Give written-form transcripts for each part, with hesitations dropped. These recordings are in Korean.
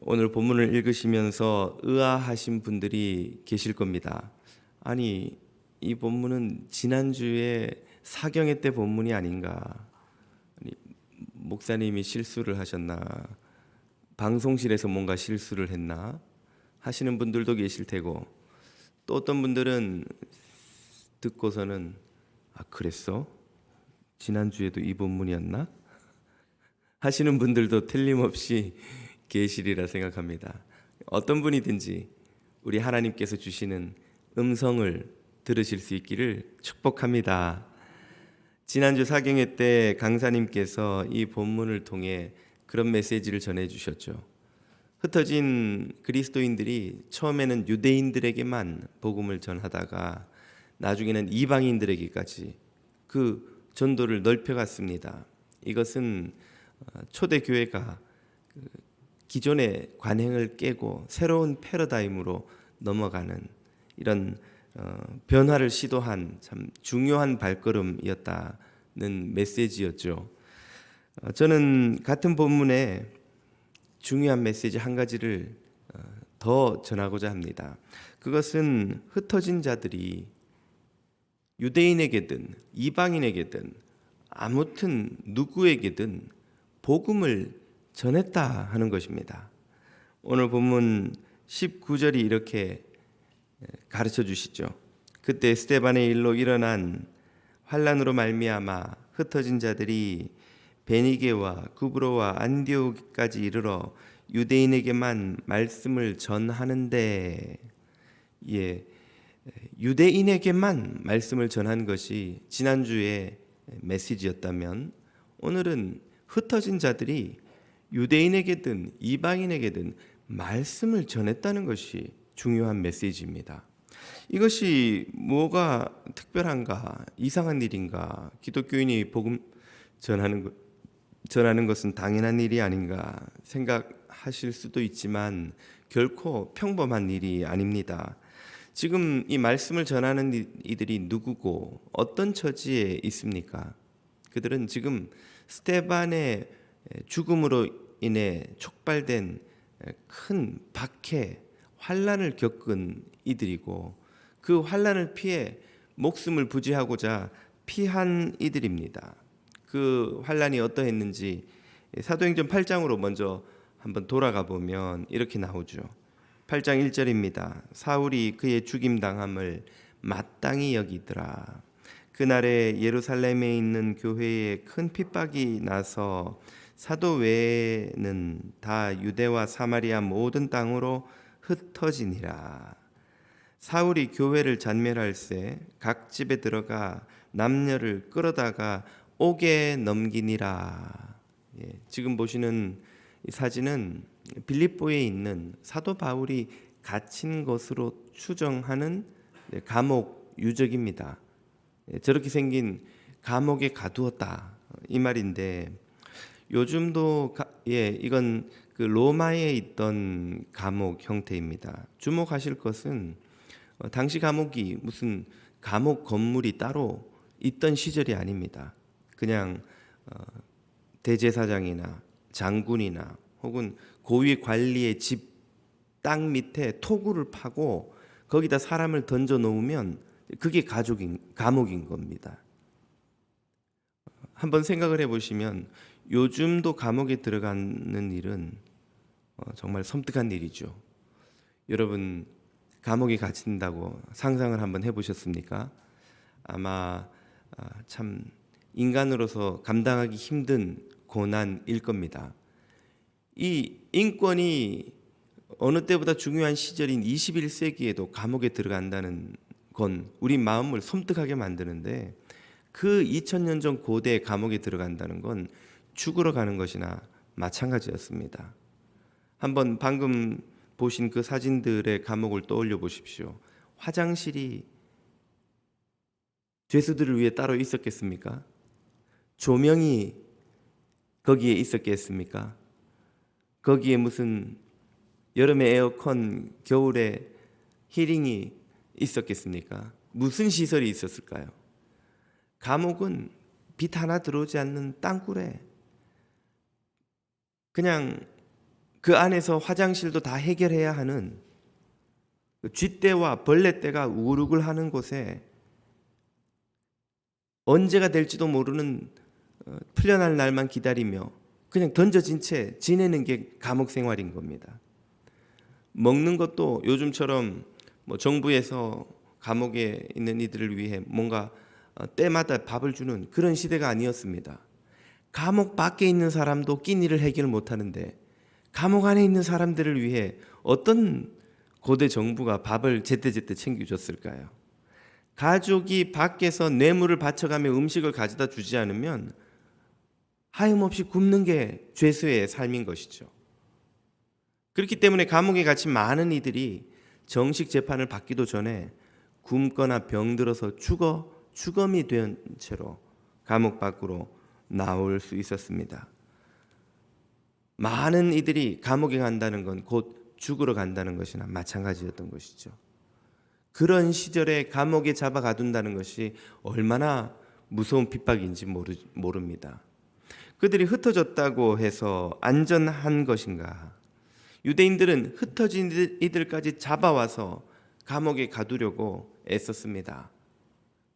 오늘 본문을 읽으시면서 의아하신 분들이 계실 겁니다. 아니, 이 본문은 지난주에 사경회 때 본문이 아닌가? 아니, 목사님이 실수를 하셨나? 방송실에서 뭔가 실수를 했나? 하시는 분들도 계실 테고, 또 어떤 분들은 듣고서는 그랬어? 지난주에도 이 본문이었나? 하시는 분들도 틀림없이 계시리라 생각합니다. 어떤 분이든지 우리 하나님께서 주시는 음성을 들으실 수 있기를 축복합니다. 지난주 사경회 때 강사님께서 이 본문을 통해 그런 메시지를 전해 주셨죠. 흩어진 그리스도인들이 처음에는 유대인들에게만 복음을 전하다가 나중에는 이방인들에게까지 그 전도를 넓혀갔습니다. 이것은 초대교회가 기존의 관행을 깨고 새로운 패러다임으로 넘어가는 이런 변화를 시도한 참 중요한 발걸음이었다는 메시지였죠. 저는 같은 본문에 중요한 메시지 한 가지를 더 전하고자 합니다. 그것은 흩어진 자들이 유대인에게든 이방인에게든 아무튼 누구에게든 복음을 전했다 하는 것입니다. 오늘 본문 19절이 이렇게 가르쳐 주시죠. 그때 스데반의 일로 일어난 환난으로 말미암아 흩어진 자들이 베니게와 구브로와 안디옥까지 이르러 유대인에게만 말씀을 전하는데, 유대인에게만 말씀을 전한 것이 지난주의 메시지였다면, 오늘은 흩어진 자들이 유대인에게든 이방인에게든 말씀을 전했다는 것이 중요한 메시지입니다. 이것이 뭐가 특별한가, 이상한 일인가, 기독교인이 복음 전하는 것은 당연한 일이 아닌가 생각하실 수도 있지만 결코 평범한 일이 아닙니다. 지금 이 말씀을 전하는 이들이 누구고 어떤 처지에 있습니까? 그들은 지금 스데반의 죽음으로 인해 촉발된 큰 박해, 환난을 겪은 이들이고 그 환난을 피해 목숨을 부지하고자 피한 이들입니다. 그 환난이 어떠했는지 사도행전 8장으로 먼저 한번 돌아가 보면 이렇게 나오죠. 8장 1절입니다. 사울이 그의 죽임당함을 마땅히 여기더라. 그날에 예루살렘에 있는 교회에 큰 핍박이 나서 사도 외에는 다 유대와 사마리아 모든 땅으로 흩어지니라. 사울이 교회를 잔멸할새 각 집에 들어가 남녀를 끌어다가 옥에 넘기니라. 지금 보시는 이 사진은 빌립보에 있는 사도 바울이 갇힌 것으로 추정하는 감옥 유적입니다. 저렇게 생긴 감옥에 가두었다 이 말인데, 요즘도 이건 그 로마에 있던 감옥 형태입니다. 주목하실 것은 당시 감옥이 무슨 감옥 건물이 따로 있던 시절이 아닙니다. 그냥 대제사장이나 장군이나 혹은 고위 관리의 집 땅 밑에 토구를 파고 거기다 사람을 던져 놓으면 그게 감옥인 겁니다. 한번 생각을 해보시면 요즘도 감옥에 들어가는 일은 정말 섬뜩한 일이죠. 여러분, 감옥에 갇힌다고 상상을 한번 해보셨습니까? 아마 참 인간으로서 감당하기 힘든 고난일 겁니다. 이 인권이 어느 때보다 중요한 시절인 21세기에도 감옥에 들어간다는 건 우리 마음을 섬뜩하게 만드는데, 그 2000년 전 고대의 감옥에 들어간다는 건 죽으러 가는 것이나 마찬가지였습니다. 한번 방금 보신 그 사진들의 감옥을 떠올려 보십시오. 화장실이 죄수들을 위해 따로 있었겠습니까? 조명이 거기에 있었겠습니까? 거기에 무슨 여름에 에어컨, 겨울에 히링이 있었겠습니까? 무슨 시설이 있었을까요? 감옥은 빛 하나 들어오지 않는 땅굴에 그냥 그 안에서 화장실도 다 해결해야 하는 쥐떼와 벌레떼가 우글우글 하는 곳에 언제가 될지도 모르는 풀려날 날만 기다리며 그냥 던져진 채 지내는 게 감옥 생활인 겁니다. 먹는 것도 요즘처럼 정부에서 감옥에 있는 이들을 위해 뭔가 때마다 밥을 주는 그런 시대가 아니었습니다. 감옥 밖에 있는 사람도 끼니를 해결 못하는데 감옥 안에 있는 사람들을 위해 어떤 고대 정부가 밥을 제때제때 챙겨줬을까요? 가족이 밖에서 뇌물을 바쳐가며 음식을 가져다 주지 않으면 하염없이 굶는 게 죄수의 삶인 것이죠. 그렇기 때문에 감옥에 갇힌 많은 이들이 정식 재판을 받기도 전에 굶거나 병들어서 주검이 된 채로 감옥 밖으로 나올 수 있었습니다. 많은 이들이 감옥에 간다는 건 곧 죽으러 간다는 것이나 마찬가지였던 것이죠. 그런 시절에 감옥에 잡아 가둔다는 것이 얼마나 무서운 핍박인지 모릅니다. 그들이 흩어졌다고 해서 안전한 것인가? 유대인들은 흩어진 이들까지 잡아와서 감옥에 가두려고 애썼습니다.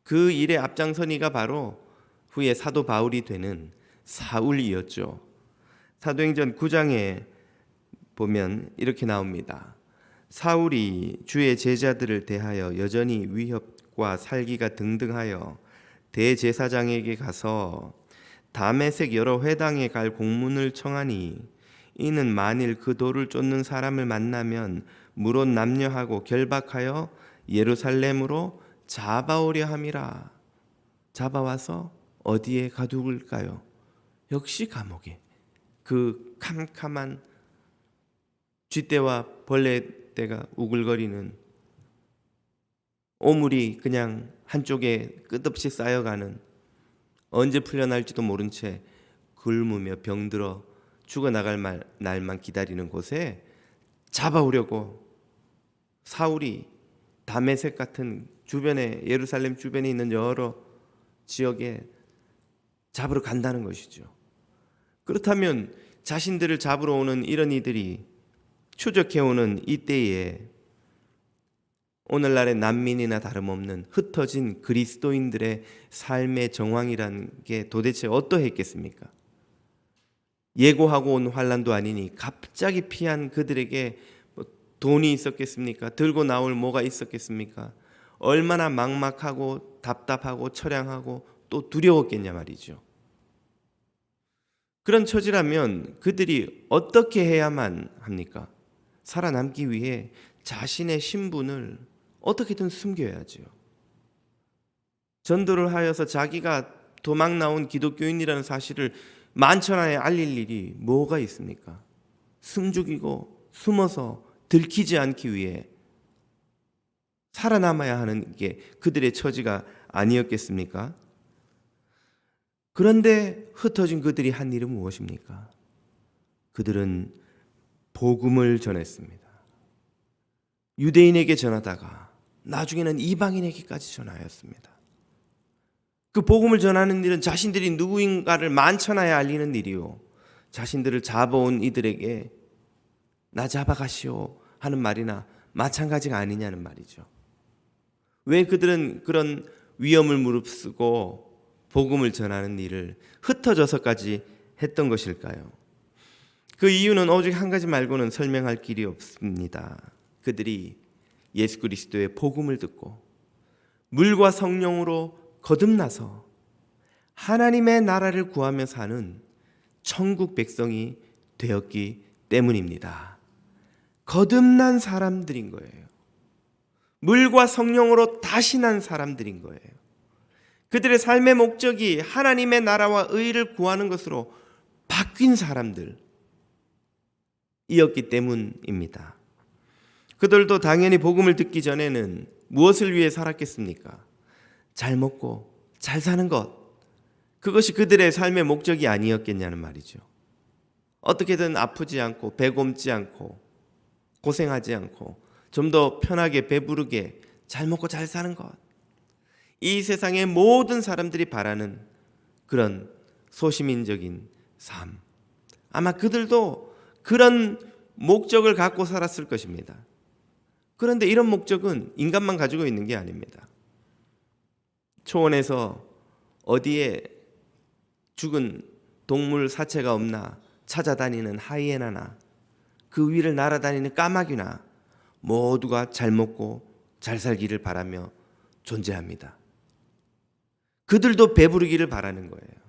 그 일에 앞장선 이가 바로 후에 사도 바울이 되는 사울이었죠. 사도행전 9장에 보면 이렇게 나옵니다. 사울이 주의 제자들을 대하여 여전히 위협과 살기가 등등하여 대제사장에게 가서 다메섹 여러 회당에 갈 공문을 청하니 이는 만일 그 도를 쫓는 사람을 만나면 물론 남녀하고 결박하여 예루살렘으로 잡아오려 함이라. 잡아와서 어디에 가둘까요? 역시 감옥에. 그 캄캄한 쥐떼와 벌레떼가 우글거리는 오물이 그냥 한쪽에 끝없이 쌓여가는, 언제 풀려날지도 모른 채 굶으며 병들어 죽어나갈 날만 기다리는 곳에 잡아오려고 사울이 다메섹 같은 주변에, 예루살렘 주변에 있는 여러 지역에 잡으러 간다는 것이죠. 그렇다면 자신들을 잡으러 오는 이런 이들이 추적해오는 이때에 오늘날의 난민이나 다름없는 흩어진 그리스도인들의 삶의 정황이라는 게 도대체 어떠했겠습니까? 예고하고 온 환난도 아니니 갑자기 피한 그들에게 돈이 있었겠습니까? 들고 나올 뭐가 있었겠습니까? 얼마나 막막하고 답답하고 처량하고 또 두려웠겠냐 말이죠. 그런 처지라면 그들이 어떻게 해야만 합니까? 살아남기 위해 자신의 신분을 어떻게든 숨겨야죠. 전도를 하여서 자기가 도망 나온 기독교인이라는 사실을 만천하에 알릴 일이 뭐가 있습니까? 숨죽이고 숨어서 들키지 않기 위해 살아남아야 하는 게 그들의 처지가 아니었겠습니까? 그런데 흩어진 그들이 한 일은 무엇입니까? 그들은 복음을 전했습니다. 유대인에게 전하다가 나중에는 이방인에게까지 전하였습니다. 그 복음을 전하는 일은 자신들이 누구인가를 만천하에 알리는 일이요, 자신들을 잡아온 이들에게 나 잡아가시오 하는 말이나 마찬가지가 아니냐는 말이죠. 왜 그들은 그런 위험을 무릅쓰고 복음을 전하는 일을 흩어져서까지 했던 것일까요? 그 이유는 오직 한 가지 말고는 설명할 길이 없습니다. 그들이 예수 그리스도의 복음을 듣고 물과 성령으로 거듭나서 하나님의 나라를 구하며 사는 천국 백성이 되었기 때문입니다. 거듭난 사람들인 거예요. 물과 성령으로 다시 난 사람들인 거예요. 그들의 삶의 목적이 하나님의 나라와 의를 구하는 것으로 바뀐 사람들이었기 때문입니다. 그들도 당연히 복음을 듣기 전에는 무엇을 위해 살았겠습니까? 잘 먹고 잘 사는 것, 그것이 그들의 삶의 목적이 아니었겠냐는 말이죠. 어떻게든 아프지 않고 배곰지 않고 고생하지 않고 좀 더 편하게 배부르게 잘 먹고 잘 사는 것, 이 세상의 모든 사람들이 바라는 그런 소시민적인 삶, 아마 그들도 그런 목적을 갖고 살았을 것입니다. 그런데 이런 목적은 인간만 가지고 있는 게 아닙니다. 초원에서 어디에 죽은 동물 사체가 없나 찾아다니는 하이에나나 그 위를 날아다니는 까마귀나 모두가 잘 먹고 잘 살기를 바라며 존재합니다. 그들도 배부르기를 바라는 거예요.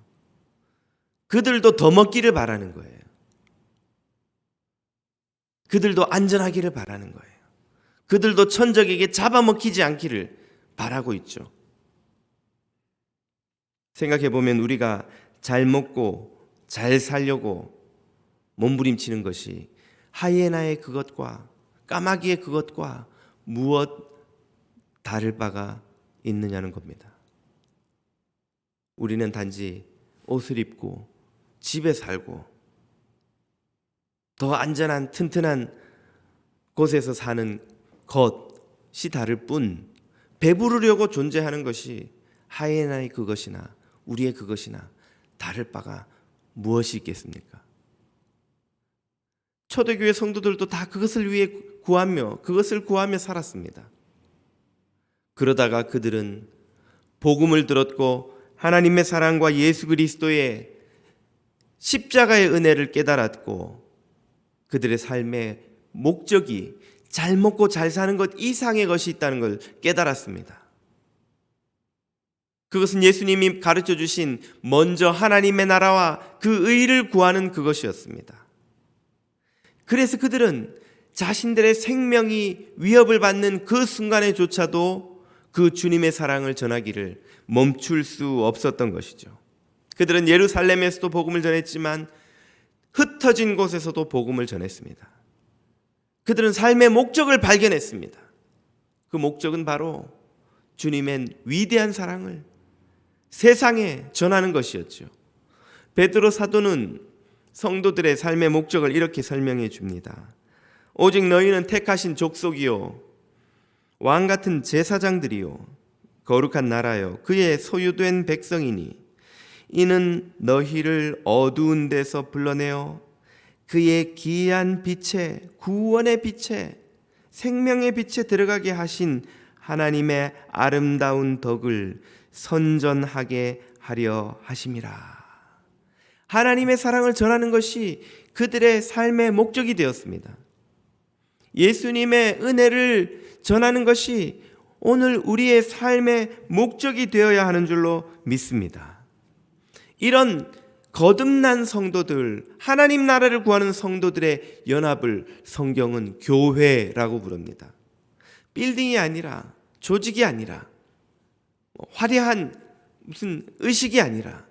그들도 더 먹기를 바라는 거예요. 그들도 안전하기를 바라는 거예요. 그들도 천적에게 잡아먹히지 않기를 바라고 있죠. 생각해 보면 우리가 잘 먹고 잘 살려고 몸부림치는 것이 하이에나의 그것과 까마귀의 그것과 무엇 다를 바가 있느냐는 겁니다. 우리는 단지 옷을 입고 집에 살고 더 안전한 튼튼한 곳에서 사는 것이 다를 뿐 배부르려고 존재하는 것이 하이에나의 그것이나 우리의 그것이나 다를 바가 무엇이 있겠습니까? 초대교회 성도들도 다 그것을 위해 그것을 구하며 살았습니다. 그러다가 그들은 복음을 들었고 하나님의 사랑과 예수 그리스도의 십자가의 은혜를 깨달았고 그들의 삶의 목적이 잘 먹고 잘 사는 것 이상의 것이 있다는 걸 깨달았습니다. 그것은 예수님이 가르쳐 주신 먼저 하나님의 나라와 그 의를 구하는 그것이었습니다. 그래서 그들은 자신들의 생명이 위협을 받는 그 순간에조차도 그 주님의 사랑을 전하기를 멈출 수 없었던 것이죠. 그들은 예루살렘에서도 복음을 전했지만 흩어진 곳에서도 복음을 전했습니다. 그들은 삶의 목적을 발견했습니다. 그 목적은 바로 주님의 위대한 사랑을 세상에 전하는 것이었죠. 베드로 사도는 성도들의 삶의 목적을 이렇게 설명해 줍니다. 오직 너희는 택하신 족속이요 왕 같은 제사장들이요 거룩한 나라요 그의 소유된 백성이니 이는 너희를 어두운 데서 불러내어 그의 기이한 빛에 구원의 빛에 생명의 빛에 들어가게 하신 하나님의 아름다운 덕을 선전하게 하려 하심이라. 하나님의 사랑을 전하는 것이 그들의 삶의 목적이 되었습니다. 예수님의 은혜를 전하는 것이 오늘 우리의 삶의 목적이 되어야 하는 줄로 믿습니다. 이런 거듭난 성도들, 하나님 나라를 구하는 성도들의 연합을 성경은 교회라고 부릅니다. 빌딩이 아니라, 조직이 아니라, 화려한 무슨 의식이 아니라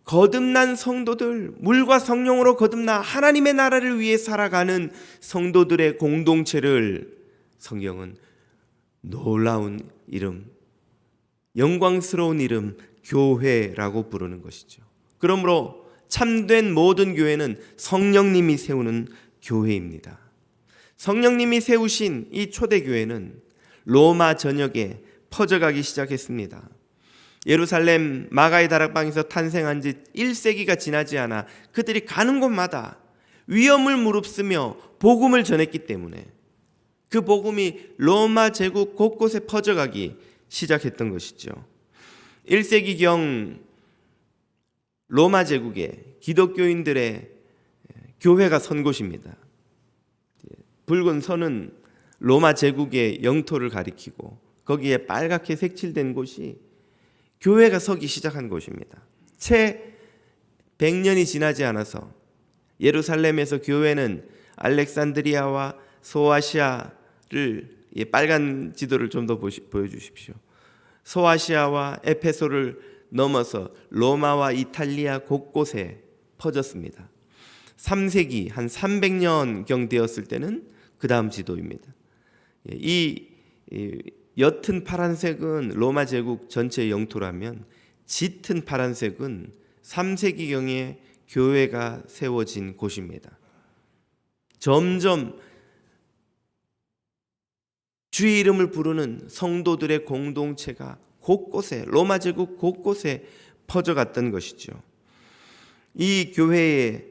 거듭난 성도들, 물과 성령으로 거듭나 하나님의 나라를 위해 살아가는 성도들의 공동체를 성경은 놀라운 이름, 영광스러운 이름 교회라고 부르는 것이죠. 그러므로 참된 모든 교회는 성령님이 세우는 교회입니다. 성령님이 세우신 이 초대교회는 로마 전역에 퍼져가기 시작했습니다. 예루살렘 마가의 다락방에서 탄생한 지 1세기가 지나지 않아 그들이 가는 곳마다 위험을 무릅쓰며 복음을 전했기 때문에 그 복음이 로마 제국 곳곳에 퍼져가기 시작했던 것이죠. 1세기경 로마 제국에 기독교인들의 교회가 선 곳입니다. 붉은 선은 로마 제국의 영토를 가리키고 거기에 빨갛게 색칠된 곳이 교회가 서기 시작한 곳입니다. 채 100년이 지나지 않아서 예루살렘에서 교회는 알렉산드리아와 소아시아를 빨간 지도를 좀 더 보여주십시오. 소아시아와 에페소를 넘어서 로마와 이탈리아 곳곳에 퍼졌습니다. 3세기 한 300년경 되었을 때는 그 다음 지도입니다. 이 옅은 파란색은 로마 제국 전체 영토라면 짙은 파란색은 3세기경에 교회가 세워진 곳입니다. 점점 주의 이름을 부르는 성도들의 공동체가 곳곳에 로마 제국 곳곳에 퍼져갔던 것이죠. 이 교회의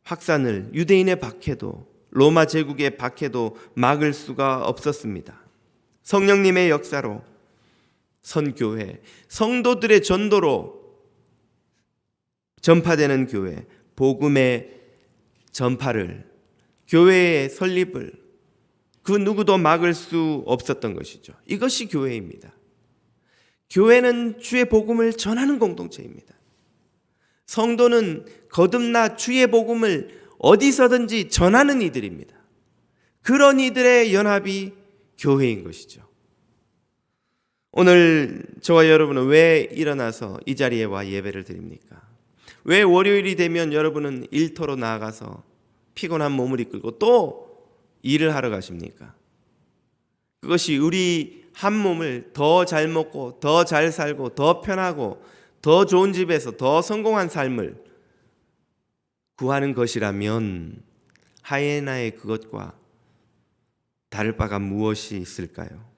확산을 유대인의 박해도 로마 제국의 박해도 막을 수가 없었습니다. 성령님의 역사로 선교회, 성도들의 전도로 전파되는 교회, 복음의 전파를, 교회의 설립을 그 누구도 막을 수 없었던 것이죠. 이것이 교회입니다. 교회는 주의 복음을 전하는 공동체입니다. 성도는 거듭나 주의 복음을 어디서든지 전하는 이들입니다. 그런 이들의 연합이 교회인 것이죠. 오늘 저와 여러분은 왜 일어나서 이 자리에 와 예배를 드립니까? 왜 월요일이 되면 여러분은 일터로 나아가서 피곤한 몸을 이끌고 또 일을 하러 가십니까? 그것이 우리 한 몸을 더 잘 먹고 더 잘 살고 더 편하고 더 좋은 집에서 더 성공한 삶을 구하는 것이라면 하에나의 그것과 다를 바가 무엇이 있을까요?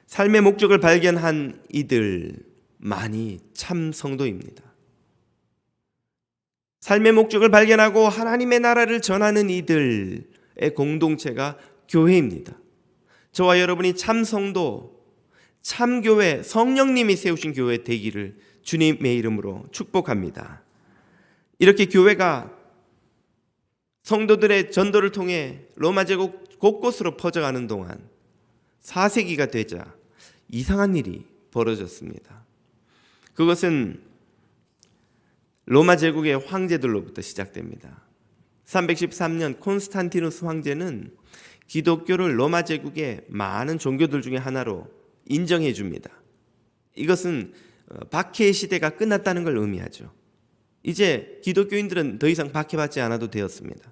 삶의 목적을 발견한 이들만이 참 성도입니다. 삶의 목적을 발견하고 하나님의 나라를 전하는 이들의 공동체가 교회입니다. 저와 여러분이 참 성도, 참 교회, 성령님이 세우신 교회 되기를 주님의 이름으로 축복합니다. 이렇게 교회가 성도들의 전도를 통해 로마 제국 곳곳으로 퍼져가는 동안 4세기가 되자 이상한 일이 벌어졌습니다. 그것은 로마 제국의 황제들로부터 시작됩니다. 313년 콘스탄티누스 황제는 기독교를 로마 제국의 많은 종교들 중에 하나로 인정해 줍니다. 이것은 박해의 시대가 끝났다는 걸 의미하죠. 이제 기독교인들은 더 이상 박해받지 않아도 되었습니다.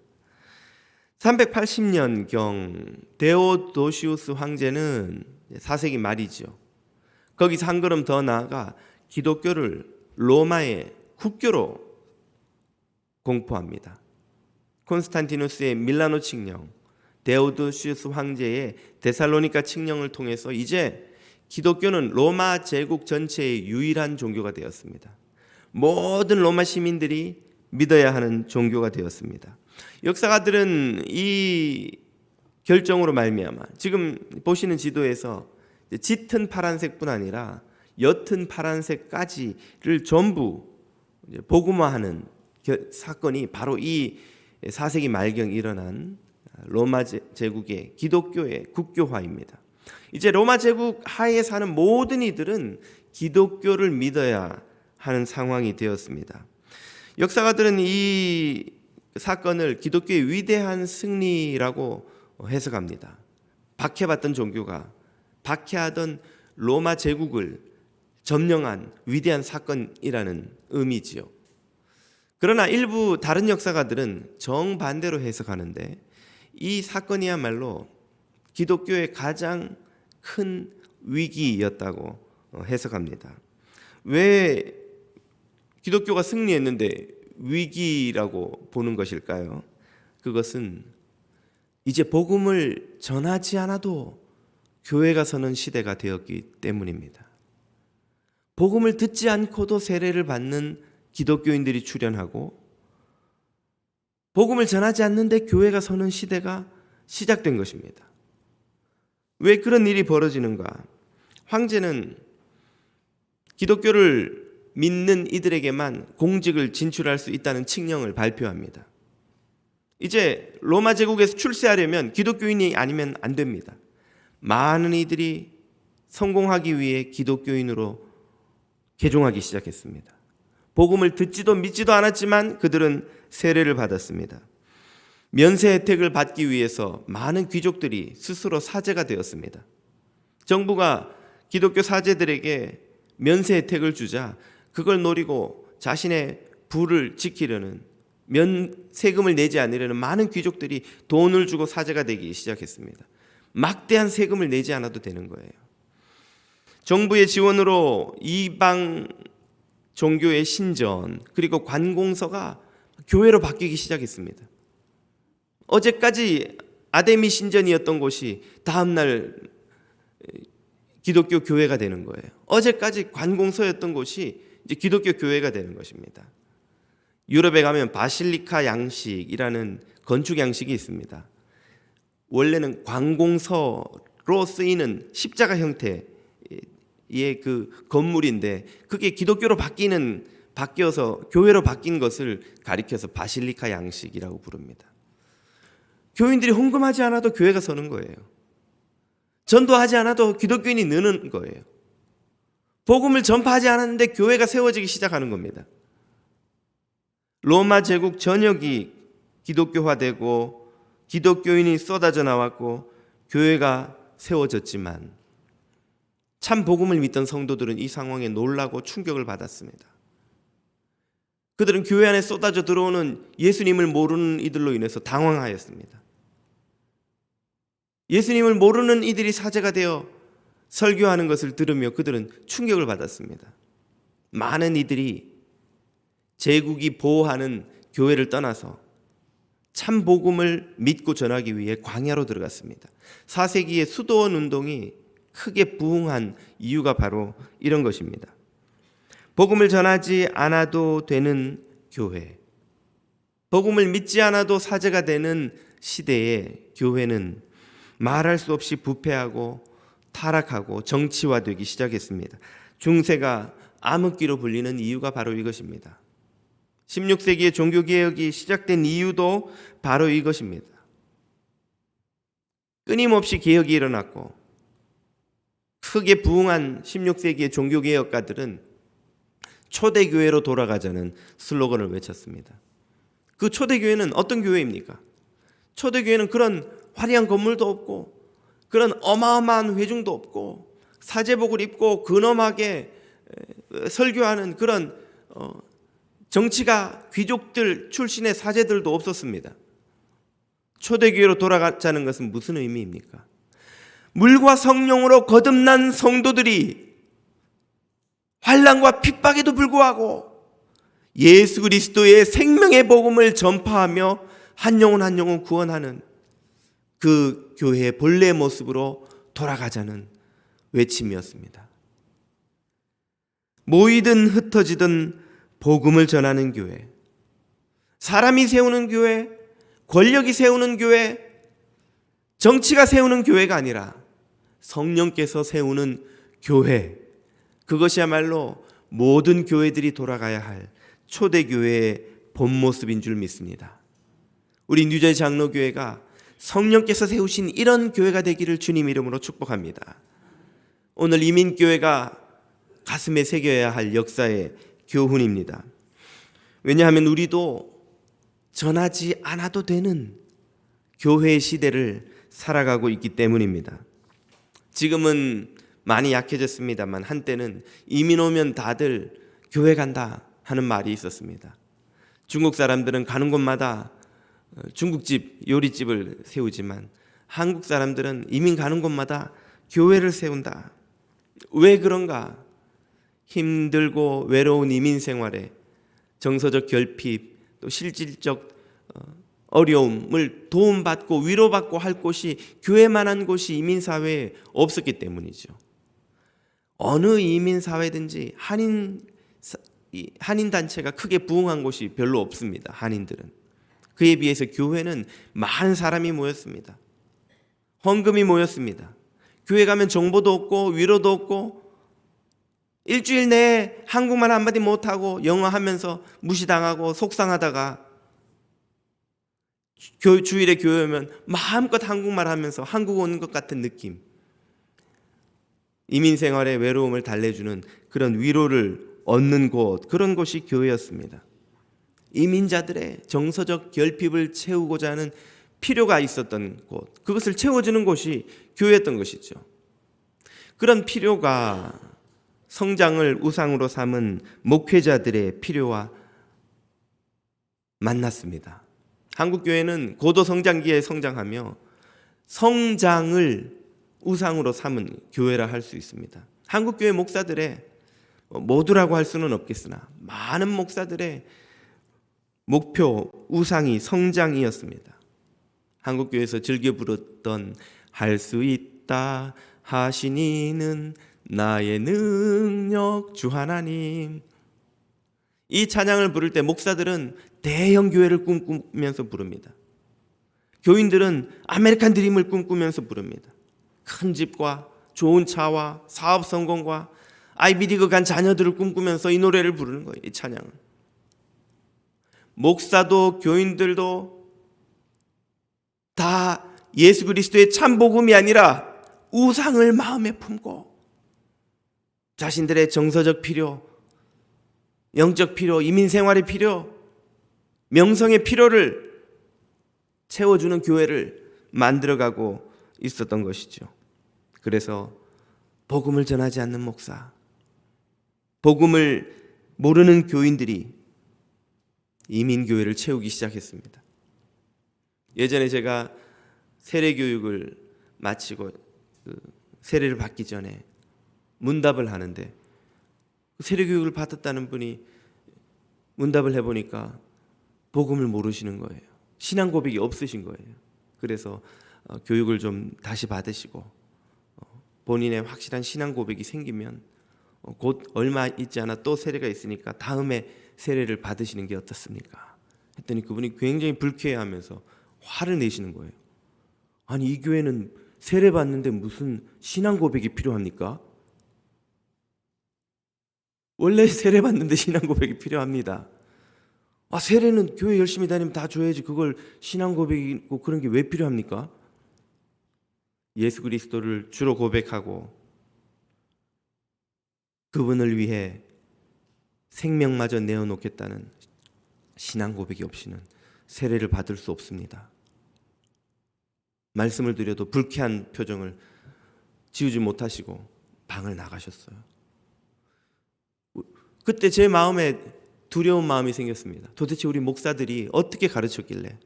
380년경 데오도시우스 황제는 4세기 말이죠. 거기서 한 걸음 더 나아가 기독교를 로마의 국교로 공포합니다. 콘스탄티누스의 밀라노 칙령, 데오도시우스 황제의 데살로니가 칙령을 통해서 이제 기독교는 로마 제국 전체의 유일한 종교가 되었습니다. 모든 로마 시민들이 믿어야 하는 종교가 되었습니다. 역사가들은 이 결정으로 말미암아 지금 보시는 지도에서 짙은 파란색뿐 아니라 옅은 파란색까지를 전부 복음화하는 사건이 바로 이 4세기 말경 일어난 로마 제국의 기독교의 국교화입니다. 이제 로마 제국 하에 사는 모든 이들은 기독교를 믿어야 하는 상황이 되었습니다. 역사가들은 이 사건을 기독교의 위대한 승리라고 해석합니다. 박해받던 종교가 박해하던 로마 제국을 점령한 위대한 사건이라는 의미지요. 그러나 일부 다른 역사가들은 정반대로 해석하는데 이 사건이야말로 기독교의 가장 큰 위기였다고 해석합니다. 왜 기독교가 승리했는데 위기라고 보는 것일까요? 그것은 이제 복음을 전하지 않아도 교회가 서는 시대가 되었기 때문입니다. 복음을 듣지 않고도 세례를 받는 기독교인들이 출현하고 복음을 전하지 않는데 교회가 서는 시대가 시작된 것입니다. 왜 그런 일이 벌어지는가? 황제는 기독교를 믿는 이들에게만 공직을 진출할 수 있다는 칙령을 발표합니다. 이제 로마 제국에서 출세하려면 기독교인이 아니면 안 됩니다. 많은 이들이 성공하기 위해 기독교인으로 개종하기 시작했습니다. 복음을 듣지도 믿지도 않았지만 그들은 세례를 받았습니다. 면세 혜택을 받기 위해서 많은 귀족들이 스스로 사제가 되었습니다. 정부가 기독교 사제들에게 면세 혜택을 주자 그걸 노리고 자신의 부를 지키려는 세금을 내지 않으려는 많은 귀족들이 돈을 주고 사제가 되기 시작했습니다. 막대한 세금을 내지 않아도 되는 거예요. 정부의 지원으로 이방 종교의 신전 그리고 관공서가 교회로 바뀌기 시작했습니다. 어제까지 아데미 신전이었던 곳이 다음날 기독교 교회가 되는 거예요. 어제까지 관공서였던 곳이 이제 기독교 교회가 되는 것입니다. 유럽에 가면 바실리카 양식이라는 건축 양식이 있습니다. 원래는 관공서로 쓰이는 십자가 형태의 그 건물인데 그게 기독교로 바뀌어서 교회로 바뀐 것을 가리켜서 바실리카 양식이라고 부릅니다. 교인들이 헌금하지 않아도 교회가 서는 거예요. 전도하지 않아도 기독교인이 느는 거예요. 복음을 전파하지 않았는데 교회가 세워지기 시작하는 겁니다. 로마 제국 전역이 기독교화되고 기독교인이 쏟아져 나왔고 교회가 세워졌지만 참 복음을 믿던 성도들은 이 상황에 놀라고 충격을 받았습니다. 그들은 교회 안에 쏟아져 들어오는 예수님을 모르는 이들로 인해서 당황하였습니다. 예수님을 모르는 이들이 사제가 되어 설교하는 것을 들으며 그들은 충격을 받았습니다. 많은 이들이 제국이 보호하는 교회를 떠나서 참 복음을 믿고 전하기 위해 광야로 들어갔습니다. 4세기의 수도원 운동이 크게 부흥한 이유가 바로 이런 것입니다. 복음을 전하지 않아도 되는 교회, 복음을 믿지 않아도 사제가 되는 시대에 교회는 말할 수 없이 부패하고 타락하고 정치화되기 시작했습니다. 중세가 암흑기로 불리는 이유가 바로 이것입니다. 16세기의 종교개혁이 시작된 이유도 바로 이것입니다. 끊임없이 개혁이 일어났고 크게 부흥한 16세기의 종교개혁가들은 초대교회로 돌아가자는 슬로건을 외쳤습니다. 그 초대교회는 어떤 교회입니까? 초대교회는 그런 화려한 건물도 없고 그런 어마어마한 회중도 없고 사제복을 입고 근엄하게 설교하는 그런 정치가 귀족들 출신의 사제들도 없었습니다. 초대교회로 돌아가자는 것은 무슨 의미입니까? 물과 성령으로 거듭난 성도들이 환난과 핍박에도 불구하고 예수 그리스도의 생명의 복음을 전파하며 한 영혼 한 영혼 구원하는 그 교회의 본래의 모습으로 돌아가자는 외침이었습니다. 모이든 흩어지든 복음을 전하는 교회, 사람이 세우는 교회, 권력이 세우는 교회, 정치가 세우는 교회가 아니라 성령께서 세우는 교회, 그것이야말로 모든 교회들이 돌아가야 할 초대교회의 본 모습인 줄 믿습니다. 우리 뉴저지 장로교회가 성령께서 세우신 이런 교회가 되기를 주님 이름으로 축복합니다. 오늘 이민교회가 가슴에 새겨야 할 역사의 교훈입니다. 왜냐하면 우리도 전하지 않아도 되는 교회의 시대를 살아가고 있기 때문입니다. 지금은 많이 약해졌습니다만 한때는 이민 오면 다들 교회 간다 하는 말이 있었습니다. 중국 사람들은 가는 곳마다 중국집 요리집을 세우지만 한국 사람들은 이민 가는 곳마다 교회를 세운다. 왜 그런가? 힘들고 외로운 이민 생활에 정서적 결핍, 또 실질적 어려움을 도움받고 위로받고 할 곳이 교회만한 곳이 이민사회에 없었기 때문이죠. 어느 이민사회든지 한인단체가 크게 부흥한 곳이 별로 없습니다. 한인들은. 그에 비해서 교회는 많은 사람이 모였습니다. 헌금이 모였습니다. 교회 가면 정보도 없고 위로도 없고 일주일 내에 한국말 한마디 못하고 영어 하면서 무시당하고 속상하다가 주일에 교회 오면 마음껏 한국말 하면서 한국 오는 것 같은 느낌. 이민생활의 외로움을 달래주는 그런 위로를 얻는 곳, 그런 곳이 교회였습니다. 이민자들의 정서적 결핍을 채우고자 하는 필요가 있었던 곳, 그것을 채워주는 곳이 교회였던 것이죠. 그런 필요가 성장을 우상으로 삼은 목회자들의 필요와 만났습니다. 한국교회는 고도 성장기에 성장하며 성장을 우상으로 삼은 교회라 할 수 있습니다. 한국교회 목사들의 모두라고 할 수는 없겠으나 많은 목사들의 목표, 우상이 성장이었습니다. 한국교회에서 즐겨 부르던 할 수 있다 하시니는 나의 능력 주 하나님, 이 찬양을 부를 때 목사들은 대형 교회를 꿈꾸면서 부릅니다. 교인들은 아메리칸 드림을 꿈꾸면서 부릅니다. 큰 집과 좋은 차와 사업 성공과 아이비리그 간 자녀들을 꿈꾸면서 이 노래를 부르는 거예요. 이 찬양을. 목사도 교인들도 다 예수 그리스도의 참 복음이 아니라 우상을 마음에 품고 자신들의 정서적 필요, 영적 필요, 이민 생활의 필요, 명성의 필요를 채워주는 교회를 만들어가고 있었던 것이죠. 그래서 복음을 전하지 않는 목사, 복음을 모르는 교인들이 이민교회를 채우기 시작했습니다. 예전에 제가 세례교육을 마치고 세례를 받기 전에 문답을 하는데 세례교육을 받았다는 분이 문답을 해보니까 복음을 모르시는 거예요. 신앙 고백이 없으신 거예요. 그래서 교육을 좀 다시 받으시고 본인의 확실한 신앙 고백이 생기면 곧 얼마 있지 않아 또 세례가 있으니까 다음에 세례를 받으시는 게 어떻습니까? 했더니 그분이 굉장히 불쾌해하면서 화를 내시는 거예요. 아니, 이 교회는 세례 받는데 무슨 신앙 고백이 필요합니까? 원래 세례 받는데 신앙 고백이 필요합니다. 세례는 교회 열심히 다니면 다 줘야지 그걸 신앙 고백이고 그런 게 왜 필요합니까? 예수 그리스도를 주로 고백하고 그분을 위해 생명마저 내어놓겠다는 신앙 고백이 없이는 세례를 받을 수 없습니다. 말씀을 드려도 불쾌한 표정을 지우지 못하시고 방을 나가셨어요. 그때 제 마음에 두려운 마음이 생겼습니다. 도대체 우리 목사들이 어떻게 가르쳤길래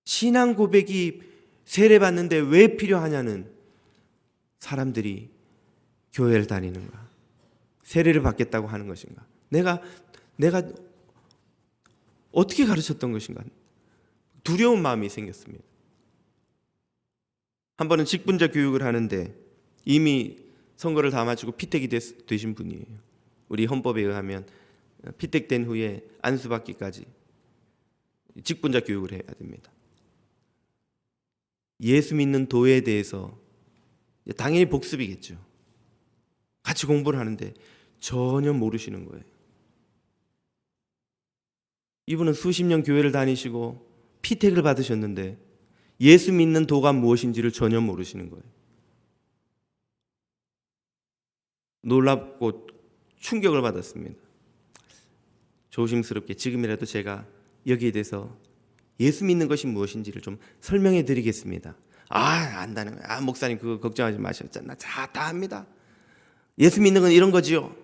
신앙 고백이 세례받는데 왜 필요하냐는 사람들이 교회를 다니는가, 세례를 받겠다고 하는 것인가, 내가 어떻게 가르쳤던 것인가, 두려운 마음이 생겼습니다. 한 번은 직분자 교육을 하는데 이미 선거를 다 마치고 피택이 되신 분이에요. 우리 헌법에 의하면 피택된 후에 안수받기까지 직분자 교육을 해야 됩니다. 예수 믿는 도에 대해서 당연히 복습이겠죠. 같이 공부를 하는데 전혀 모르시는 거예요. 이분은 수십 년 교회를 다니시고 피택을 받으셨는데 예수 믿는 도가 무엇인지를 전혀 모르시는 거예요. 놀랍고 충격을 받았습니다. 조심스럽게 지금이라도 제가 여기에 대해서 예수 믿는 것이 무엇인지를 좀 설명해 드리겠습니다. 안다는 거예요. 목사님 그거 걱정하지 마셨잖아. 다 합니다. 예수 믿는 건 이런 거지요.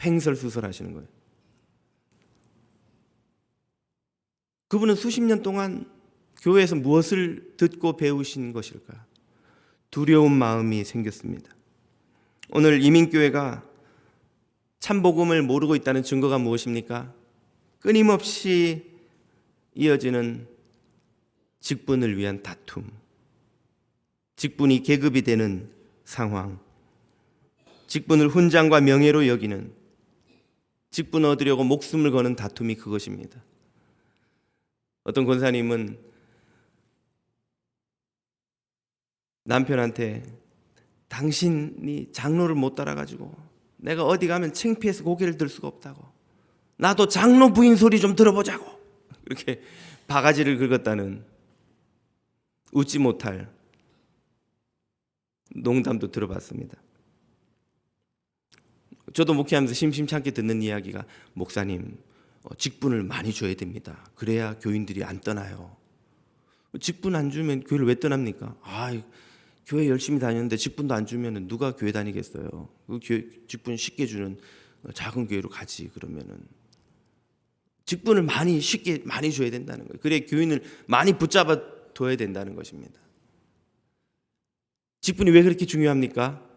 횡설수설하시는 거예요. 그분은 수십 년 동안 교회에서 무엇을 듣고 배우신 것일까? 두려운 마음이 생겼습니다. 오늘 이민교회가 참복음을 모르고 있다는 증거가 무엇입니까? 끊임없이 이어지는 직분을 위한 다툼, 직분이 계급이 되는 상황, 직분을 훈장과 명예로 여기는, 직분 얻으려고 목숨을 거는 다툼이 그것입니다. 어떤 권사님은 남편한테 당신이 장로를 못 따라가지고 내가 어디 가면 창피해서 고개를 들 수가 없다고, 나도 장로 부인 소리 좀 들어보자고 이렇게 바가지를 긁었다는 웃지 못할 농담도 들어봤습니다. 저도 목회하면서 심심찮게 듣는 이야기가, 목사님 직분을 많이 줘야 됩니다. 그래야 교인들이 안 떠나요. 직분 안 주면 교회를 왜 떠납니까? 교회 열심히 다녔는데 직분도 안 주면 누가 교회 다니겠어요? 그 직분 쉽게 주는 작은 교회로 가지. 그러면은 직분을 쉽게 많이 줘야 된다는 거예요. 그래 교인을 많이 붙잡아 둬야 된다는 것입니다. 직분이 왜 그렇게 중요합니까?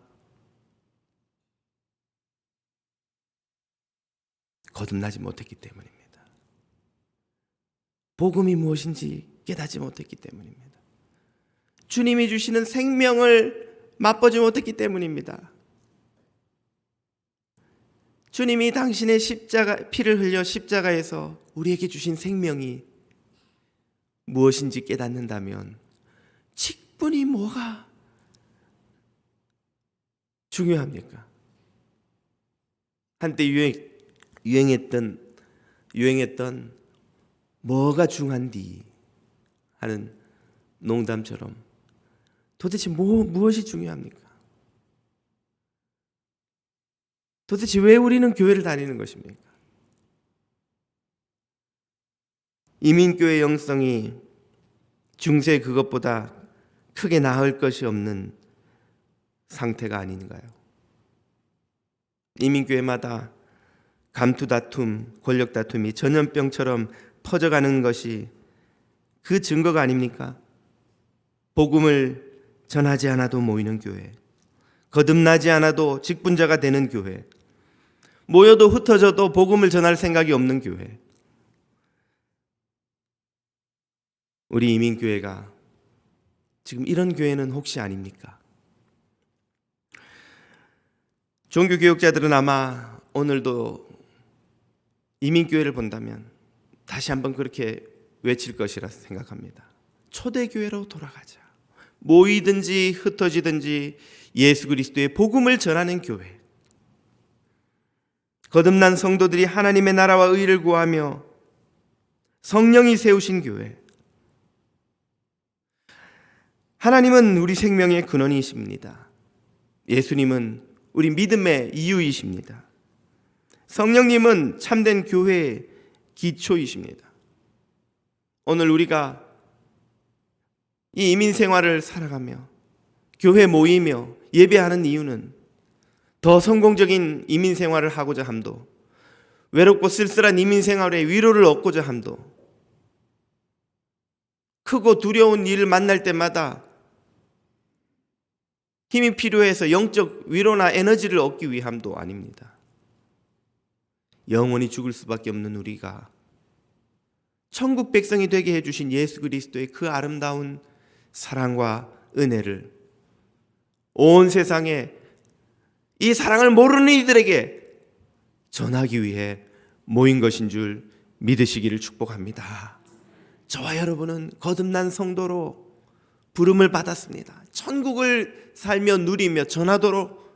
거듭나지 못했기 때문입니다. 복음이 무엇인지 깨닫지 못했기 때문입니다. 주님이 주시는 생명을 맛보지 못했기 때문입니다. 주님이 당신의 피를 흘려 십자가에서 우리에게 주신 생명이 무엇인지 깨닫는다면 직분이 뭐가 중요합니까? 한때 유행했던 뭐가 중한디 하는 농담처럼 도대체 무엇이 중요합니까? 도대체 왜 우리는 교회를 다니는 것입니까? 이민교회 영성이 중세 그것보다 크게 나을 것이 없는 상태가 아닌가요? 이민교회마다 감투다툼, 권력다툼이 전염병처럼 퍼져가는 것이 그 증거가 아닙니까? 복음을 전하지 않아도 모이는 교회, 거듭나지 않아도 직분자가 되는 교회, 모여도 흩어져도 복음을 전할 생각이 없는 교회. 우리 이민교회가 지금 이런 교회는 혹시 아닙니까? 종교교육자들은 아마 오늘도 이민교회를 본다면 다시 한번 그렇게 외칠 것이라 생각합니다. 초대교회로 돌아가자. 모이든지 흩어지든지 예수 그리스도의 복음을 전하는 교회. 거듭난 성도들이 하나님의 나라와 의를 구하며 성령이 세우신 교회. 하나님은 우리 생명의 근원이십니다. 예수님은 우리 믿음의 이유이십니다. 성령님은 참된 교회의 기초이십니다. 오늘 우리가 이 이민 생활을 살아가며 교회 모이며 예배하는 이유는 더 성공적인 이민 생활을 하고자 함도, 외롭고 쓸쓸한 이민 생활의 위로를 얻고자 함도, 크고 두려운 일을 만날 때마다 힘이 필요해서 영적 위로나 에너지를 얻기 위함도 아닙니다. 영원히 죽을 수밖에 없는 우리가 천국 백성이 되게 해주신 예수 그리스도의 그 아름다운 사랑과 은혜를 온 세상에 이 사랑을 모르는 이들에게 전하기 위해 모인 것인 줄 믿으시기를 축복합니다. 저와 여러분은 거듭난 성도로 부름을 받았습니다. 천국을 살며 누리며 전하도록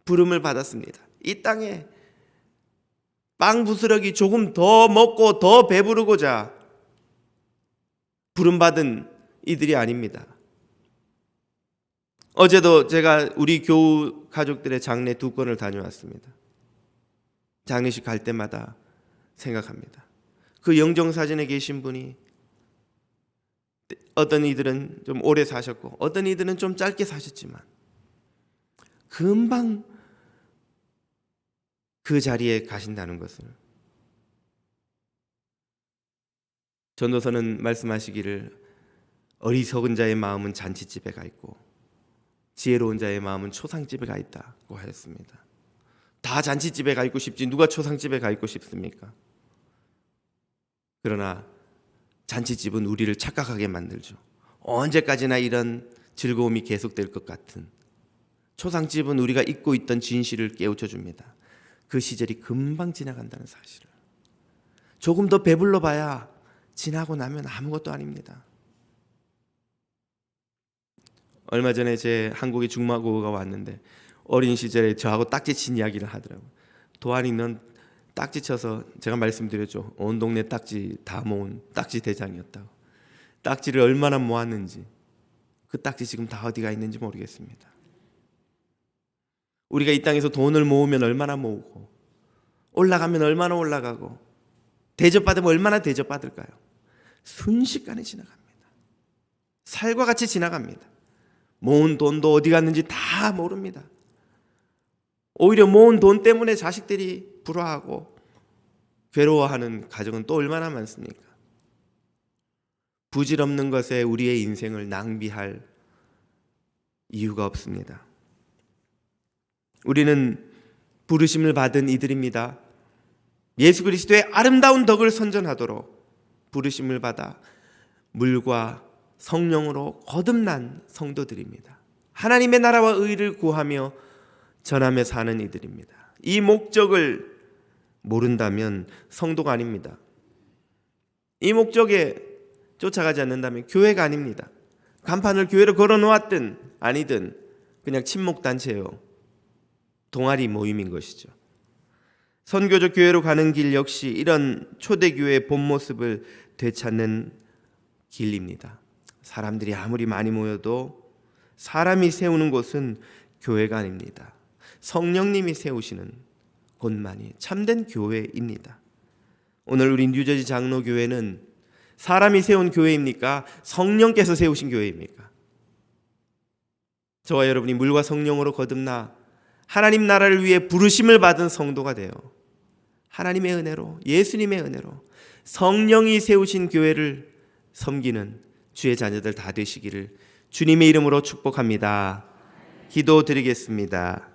부름을 받았습니다. 이 땅에 빵 부스러기 조금 더 먹고 더 배부르고자 부름받은 이들이 아닙니다. 어제도 제가 우리 교우 가족들의 장례 2건을 다녀왔습니다. 장례식 갈 때마다 생각합니다. 그 영정사진에 계신 분이 어떤 이들은 좀 오래 사셨고 어떤 이들은 좀 짧게 사셨지만 금방 그 자리에 가신다는 것을 전도서는 말씀하시기를 어리석은 자의 마음은 잔치집에 가 있고 지혜로운 자의 마음은 초상집에 가 있다고 하였습니다. 다 잔치집에 가 있고 싶지 누가 초상집에 가 있고 싶습니까? 그러나 잔치집은 우리를 착각하게 만들죠. 언제까지나 이런 즐거움이 계속될 것 같은 초상집은 우리가 잊고 있던 진실을 깨우쳐 줍니다. 그 시절이 금방 지나간다는 사실을. 조금 더 배불러 봐야 지나고 나면 아무것도 아닙니다. 얼마 전에 제 한국에 중마고가 왔는데 어린 시절에 저하고 딱지친 이야기를 하더라고요. 도안이 넌 딱지 쳐서 제가 말씀드렸죠. 온 동네 딱지 다 모은 딱지 대장이었다고. 딱지를 얼마나 모았는지 그 딱지 지금 다 어디가 있는지 모르겠습니다. 우리가 이 땅에서 돈을 모으면 얼마나 모으고 올라가면 얼마나 올라가고 대접받으면 얼마나 대접받을까요? 순식간에 지나갑니다. 살과 같이 지나갑니다. 모은 돈도 어디 갔는지 다 모릅니다. 오히려 모은 돈 때문에 자식들이 불화하고 괴로워하는 가정은 또 얼마나 많습니까? 부질없는 것에 우리의 인생을 낭비할 이유가 없습니다. 우리는 부르심을 받은 이들입니다. 예수 그리스도의 아름다운 덕을 선전하도록 부르심을 받아 물과 성령으로 거듭난 성도들입니다. 하나님의 나라와 의를 구하며 전하며 사는 이들입니다. 이 목적을 모른다면 성도가 아닙니다. 이 목적에 쫓아가지 않는다면 교회가 아닙니다. 간판을 교회로 걸어놓았든 아니든 그냥 친목단체요, 동아리 모임인 것이죠. 선교적 교회로 가는 길 역시 이런 초대교회의 본 모습을 되찾는 길입니다. 사람들이 아무리 많이 모여도 사람이 세우는 곳은 교회가 아닙니다. 성령님이 세우시는 곳만이 참된 교회입니다. 오늘 우리 뉴저지 장로교회는 사람이 세운 교회입니까? 성령께서 세우신 교회입니까? 저와 여러분이 물과 성령으로 거듭나 하나님 나라를 위해 부르심을 받은 성도가 되어 하나님의 은혜로, 예수님의 은혜로 성령이 세우신 교회를 섬기는 주의 자녀들 다 되시기를 주님의 이름으로 축복합니다. 기도드리겠습니다.